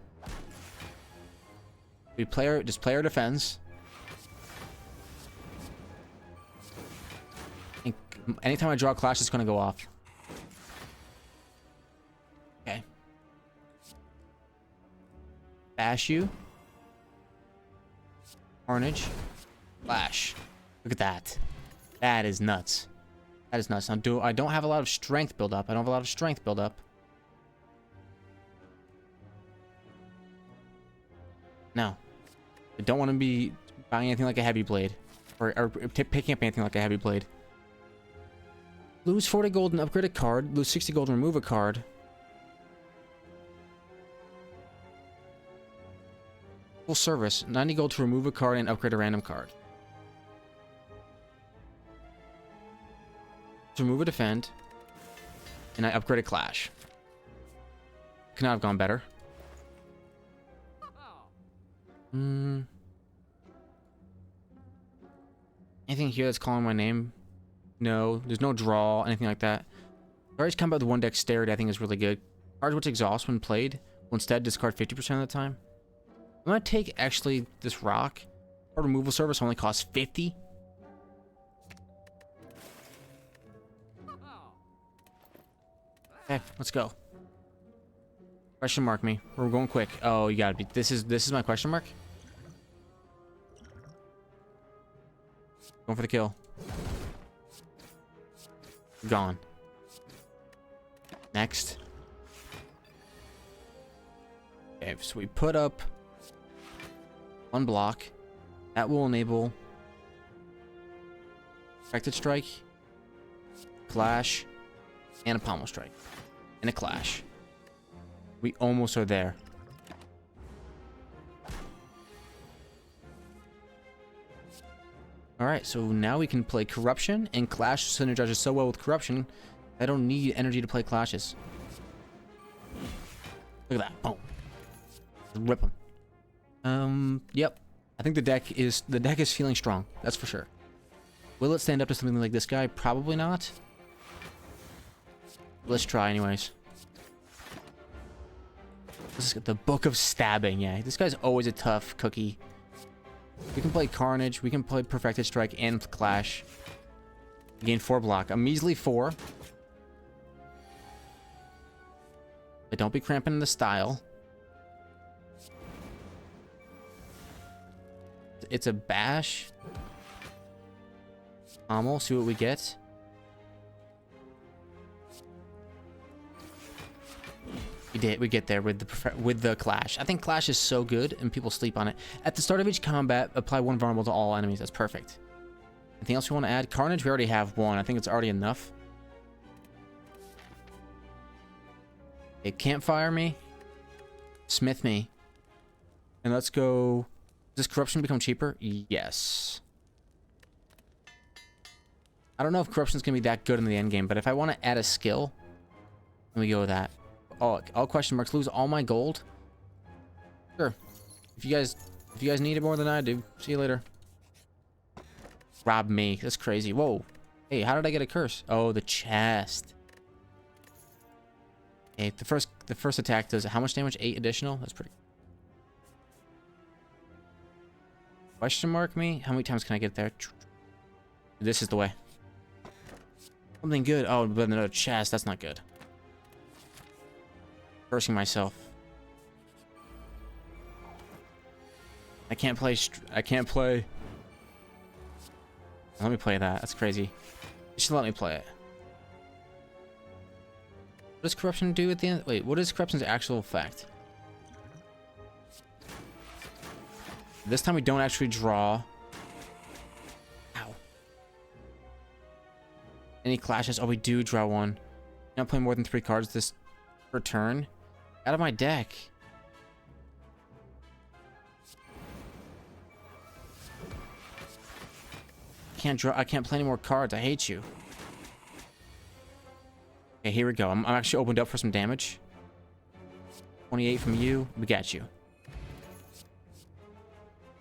Just player defends. And anytime I draw a Clash, it's going to go off. Okay. Bash you. Carnage. Flash. Look at that. That is nuts. That is nuts. Now, I don't have a lot of strength build up. No. I don't want to be buying anything like a heavy blade. Or picking up anything like a heavy blade. Lose 40 gold and upgrade a card. Lose 60 gold and remove a card. Full service. 90 gold to remove a card and upgrade a random card. To remove a defend. And I upgrade a Clash. Could not have gone better. Anything here that's calling my name? No. There's no draw, anything like that. Cards combat with 1 dexterity I think is really good. Cards which exhaust when played will instead discard 50% of the time. I'm gonna take actually this rock. Card removal service only costs 50. Okay, let's go. Question mark me. We're going quick. Oh, you gotta be. This is my question mark. Going for the kill. Gone. Next. Okay, so we put up one block. That will enable Affected Strike, Clash, and a Pommel Strike. And a Clash. We almost are there. Alright, so now we can play Corruption, and Clash synergizes so well with Corruption, I don't need energy to play Clashes. Look at that. Boom. Rip them. Yep. I think the deck is feeling strong. That's for sure. Will it stand up to something like this guy? Probably not. Let's try anyways. This is the Book of Stabbing. Yeah, this guy's always a tough cookie. We can play Carnage. We can play Perfected Strike and Clash. Gain 4 block. A measly 4. But don't be cramping the style. It's a bash. Pommel. See what we get. We get there with the Clash. I think Clash is so good and people sleep on it. At the start of each combat, apply 1 vulnerable to all enemies. That's perfect. Anything else we want to add? Carnage, we already have 1. I think it's already enough. It can't fire me. Smith me. And let's go. Does Corruption become cheaper? Yes. I don't know if Corruption's going to be that good in the end game, but if I want to add a skill, let me go with that. Oh, all question marks. Lose all my gold? Sure. If you guys need it more than I do, see you later. Rob me. That's crazy. Whoa. Hey, how did I get a curse? Oh, the chest. Hey, the first attack does how much damage? 8 additional? That's pretty. Question mark me? How many times can I get there? This is the way. Something good. Oh, but another chest. That's not good. Cursing myself. I can't play. Let me play that. That's crazy. You should let me play it. What does Corruption do at the end? Wait, what is Corruption's actual effect? This time we don't actually draw. Ow. Any clashes? Oh, we do draw 1. Not play more than 3 cards this per turn. Out of my deck. I can't play any more cards. I hate you. Okay, here we go. I'm actually opened up for some damage. 28 from you. We got you.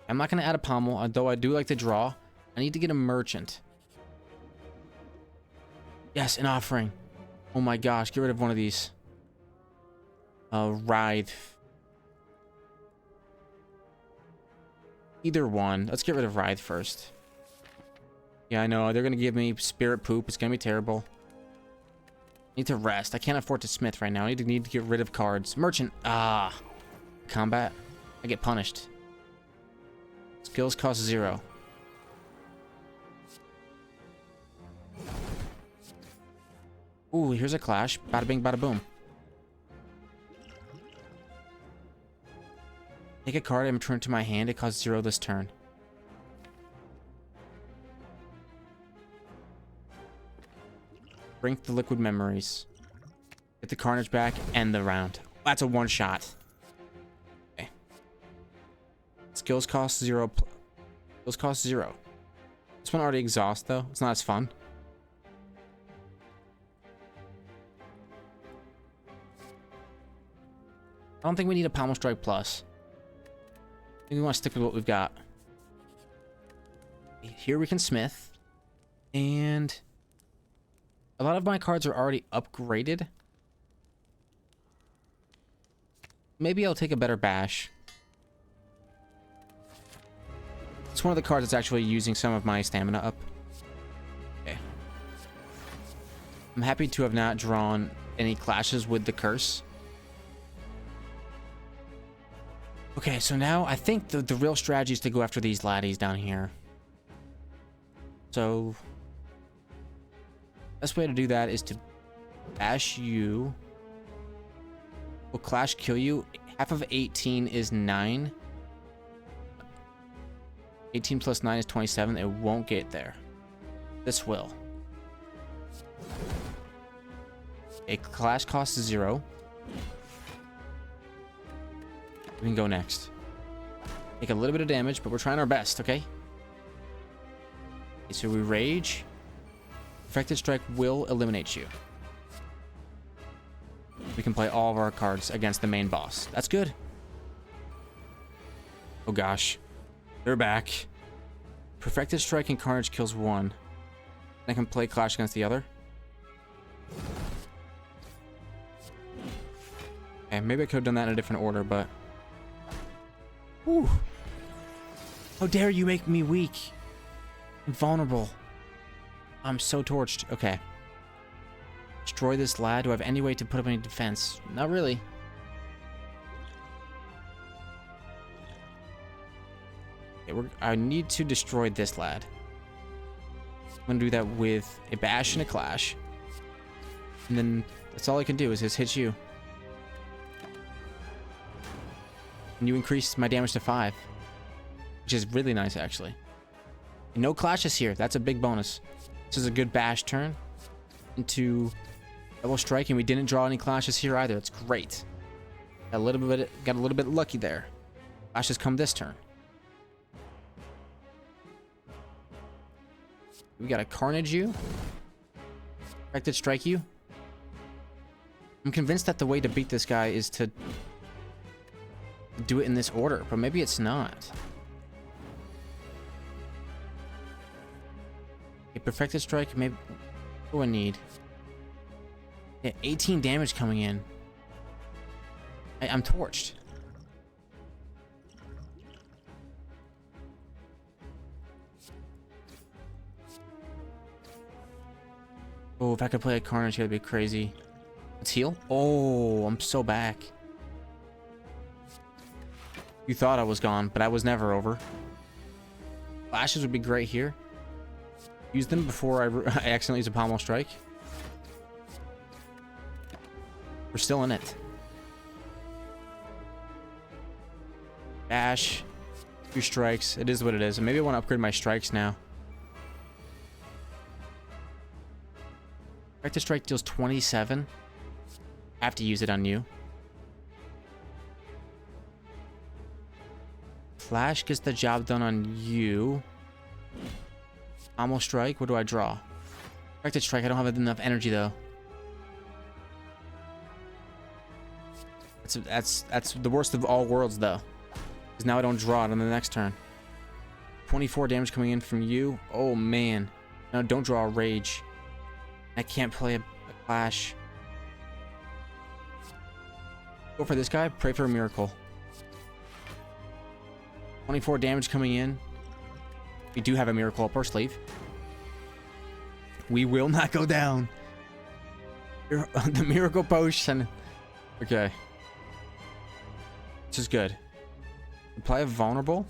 I'm not going to add a pommel, though I do like to draw. I need to get a merchant. Yes, an offering. Oh my gosh, get rid of one of these. Ride. Either one. Let's get rid of Ride first. Yeah, I know. They're going to give me Spirit Poop. It's going to be terrible. I need to rest. I can't afford to smith right now. I need to get rid of cards. Merchant. Ah. Combat. I get punished. Skills cost 0. Ooh, here's a clash. Bada bing, bada boom. Take a card and return it to my hand. It costs 0 this turn. Bring the liquid memories. Get the Carnage back. End the round. That's a one-shot. Okay. Skills cost 0. Skills cost 0. This one already exhausts, though. It's not as fun. I don't think we need a Pommel Strike Plus. I think we want to stick with what we've got. Here we can smith. And a lot of my cards are already upgraded. Maybe I'll take a better bash. It's one of the cards that's actually using some of my stamina up. Okay. I'm happy to have not drawn any clashes with the curse. Okay, so now I think the real strategy is to go after these laddies down here. So, best way to do that is to bash you. Will Clash kill you? Half of 18 is 9. 18 plus 9 is 27. It won't get there. This will. A Clash costs 0. We can go next. Take a little bit of damage, but we're trying our best, okay? Okay, so we rage. Perfected Strike will eliminate you. We can play all of our cards against the main boss. That's good. Oh gosh. They're back. Perfected Strike and Carnage kills one. I can play Clash against the other. Okay, maybe I could have done that in a different order, but... Whew. How dare you make me weak and vulnerable. I'm so torched. Okay. Destroy this lad. Do I have any way to put up any defense? Not really. Okay, I need to destroy this lad. I'm gonna do that with a bash and a clash. And then that's all I can do is just hit you. And you increase my damage to 5. Which is really nice, actually. And no clashes here. That's a big bonus. This is a good bash turn into double strike, and we didn't draw any clashes here either. It's great. Got a little bit lucky there. Clashes come this turn. We got a Carnage you. Perfected Strike you. I'm convinced that the way to beat this guy is to do it in this order, but maybe it's not. A Perfected Strike, maybe. What do I need? Yeah, 18 damage coming in. I'm torched. Oh, if I could play a Carnage, that'd be crazy. Let's heal. Oh, I'm so back. You thought I was gone, but I was never over. Flashes would be great here. Use them before I accidentally use a pommel strike. We're still in it. Bash. 2 strikes. It is what it is. Maybe I want to upgrade my strikes now. Perfected Strike deals 27. I have to use it on you. Flash gets the job done on you. Pommel Strike. What do I draw? Perfected Strike. I don't have enough energy though. That's the worst of all worlds though. Because now I don't draw it on the next turn. 24 damage coming in from you. Oh man. No, don't draw a Rage. I can't play a Clash. Go for this guy. Pray for a miracle. 24 damage coming in. We do have a miracle up our sleeve. We will not go down. The miracle potion. Okay. This is good. Apply a vulnerable.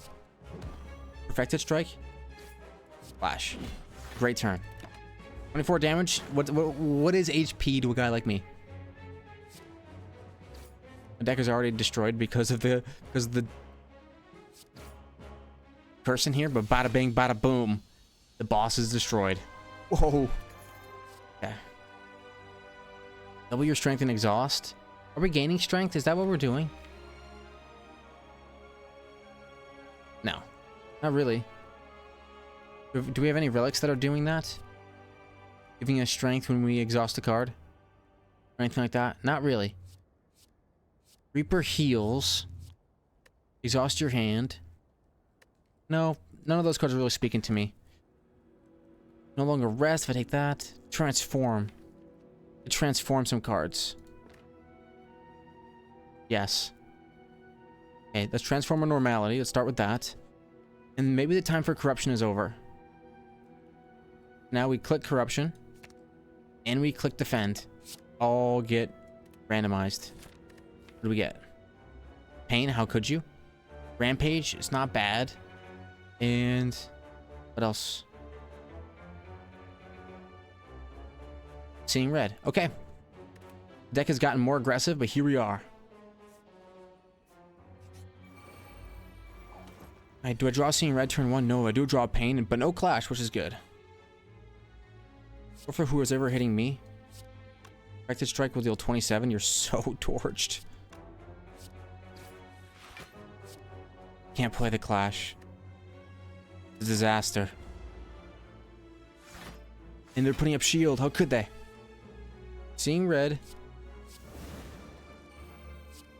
Perfected Strike. Flash. Great turn. 24 damage. What is HP to a guy like me? My deck is already destroyed because of the person here, but bada bing, bada boom. The boss is destroyed. Whoa. Okay. Double your strength and exhaust. Are we gaining strength? Is that what we're doing? No. Not really. Do we have any relics that are doing that? Giving us strength when we exhaust a card? Or anything like that? Not really. Reaper heals. Exhaust your hand. No, none of those cards are really speaking to me. No longer rest if I take that. Transform. Transform some cards. Yes. Okay, let's transform our normality. Let's start with that. And maybe the time for corruption is over. Now we click corruption. And we click defend. All get randomized. What do we get? Pain, how could you? Rampage is not bad. And what else? Seeing red. Okay. Deck has gotten more aggressive, but here we are. Alright, do I draw Seeing Red turn 1? No, I do draw Pain, but no Clash, which is good. Or for who is ever hitting me. Directed Strike will deal 27. You're so torched. Can't play the Clash. It's a disaster. And they're putting up shield. How could they? Seeing Red.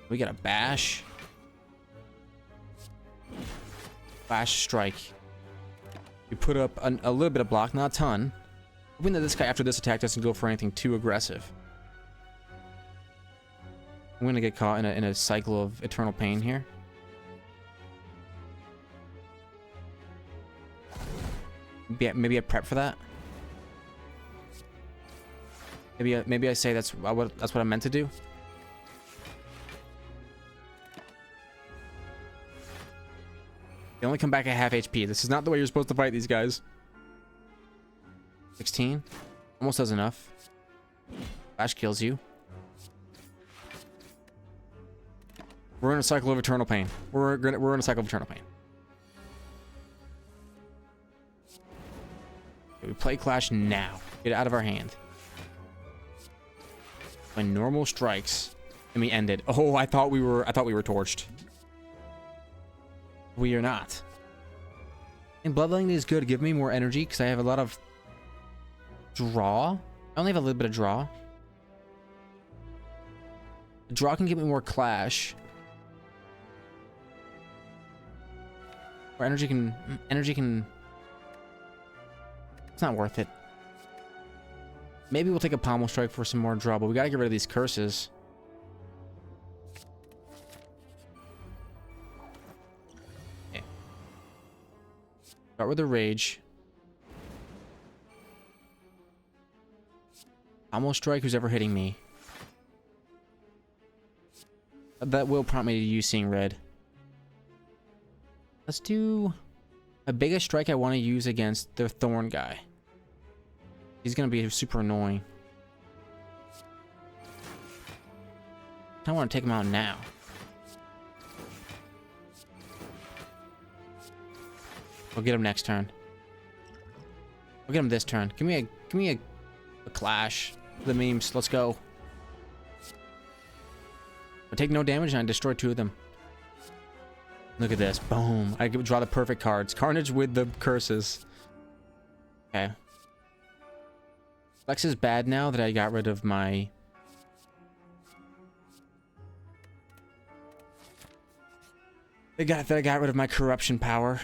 We got a Bash. Bash Strike. We put up a little bit of block, not a ton. Hoping that this guy after this attack doesn't go for anything too aggressive. I'm gonna get caught in a cycle of eternal pain here. Maybe I prep for that. Maybe I say that's what I meant to do. They only come back at half HP. This is not the way you're supposed to fight these guys. 16. Almost does enough. Flash kills you. We're in a cycle of eternal pain. We're in a cycle of eternal pain. Okay, we play Clash now. Get it out of our hand. When normal strikes, and we ended. Oh, I thought we were torched. We are not. And Bloodletting is good. Give me more energy because I have a lot of draw. I only have a little bit of draw. Draw can give me more Clash. Or energy can. It's not worth it. Maybe we'll take a Pommel Strike for some more draw, but we gotta get rid of these curses. Okay. Start with the Rage. Pommel Strike, who's ever hitting me. That will prompt me to use Seeing Red. Let's do a biggest strike I want to use against the Thorn guy. He's gonna be super annoying. I want to take him out now. We'll get him next turn. We'll get him this turn. Give me a Clash. The memes. Let's go. I take no damage and I destroy 2 of them. Look at this. Boom. I draw the perfect cards. Carnage with the curses. Okay. Flex is bad now that I got rid of my... I got rid of my corruption power.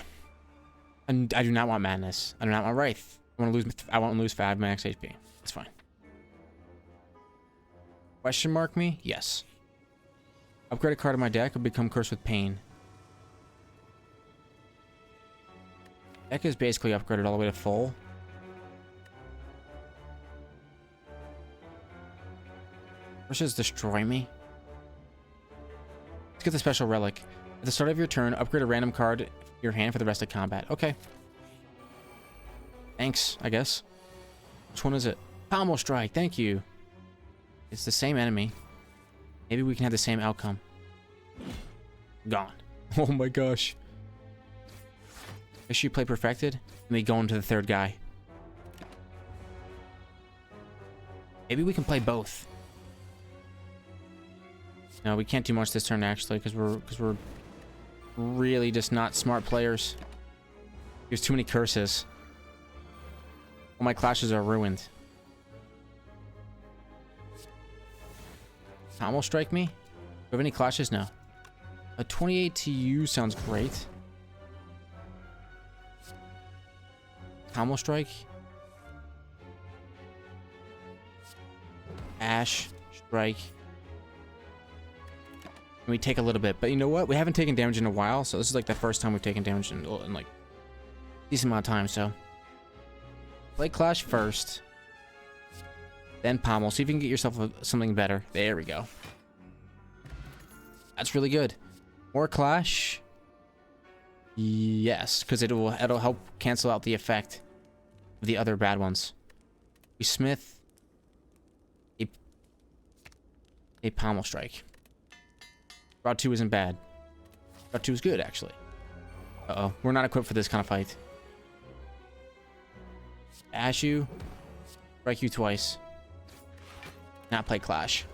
And I do not want Madness. I do not want Wraith. I want to lose 5 max HP. That's fine. Question mark me? Yes. Upgrade a card in my deck or become cursed with pain. Deck is basically upgraded all the way to full. Versus destroy me. Let's get the special relic. At the start of your turn, upgrade a random card in your hand for the rest of combat. Okay. Thanks, I guess. Which one is it? Pommel Strike, thank you. It's the same enemy. Maybe we can have the same outcome. Gone. Oh my gosh. Issue play perfected. And we go into the third guy. Maybe we can play both. No, we can't do much this turn actually, because we're really just not smart players. There's too many curses. All my clashes are ruined. Pommel Strike me? Do you have any clashes? No. A 28 to you sounds great. Pommel Strike. Ash Strike. And we take a little bit, but you know what? We haven't taken damage in a while, so this is like the first time we've taken damage in like a decent amount of time. So play Clash first, then Pommel. See if you can get yourself something better. There we go. That's really good. More Clash. Yes, because it'll help cancel out the effect of the other bad ones. We smith a pommel strike. Route 2 isn't bad. Route 2 is good, actually. Uh-oh. We're not equipped for this kind of fight. Ash you. Strike you twice. Not play Clash.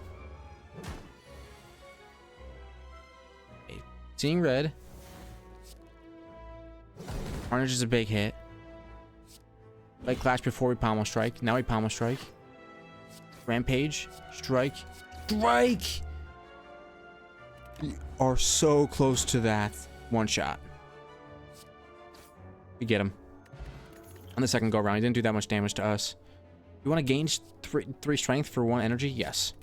Okay. Seeing red. Carnage is a big hit. Play Clash before we pommel strike. Now we pommel strike. Rampage. Strike. Strike! We are so close to that one shot. We get him. On the second go around, he didn't do that much damage to us. You want to gain three strength for 1 energy? Yes.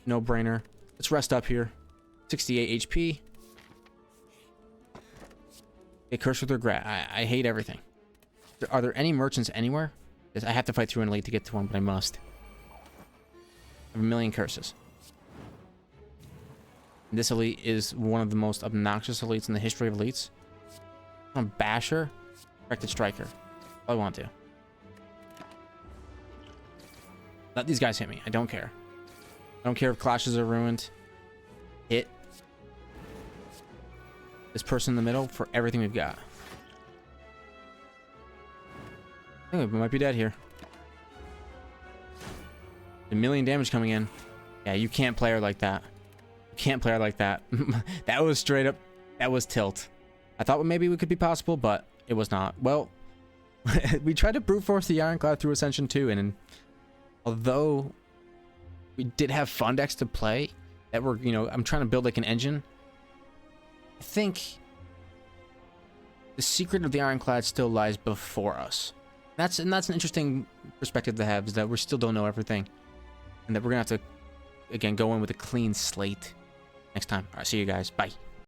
No brainer. Let's rest up here. 68 HP. A curse with regret. I hate everything. Are there any merchants anywhere? I have to fight through an elite to get to one, but I must. I have 1,000,000 curses. This elite is one of the most obnoxious elites in the history of elites. I'm a basher. Directed striker. All I want to. Let these guys hit me. I don't care. I don't care if clashes are ruined. Hit this person in the middle for everything we've got. I think we might be dead here. 1,000,000 damage coming in. Yeah, you can't play her like that. You can't play her like that. That was straight up. That was tilt. I thought maybe we could be possible, but it was not. Well, we tried to brute force the Ironclad through Ascension 2, and although we did have fun decks to play that were, you know, I'm trying to build like an engine. I think the secret of the Ironclad still lies before us. That's an interesting perspective to have, is that we still don't know everything, and that we're gonna have to again go in with a clean slate next time. All right, see you guys. Bye.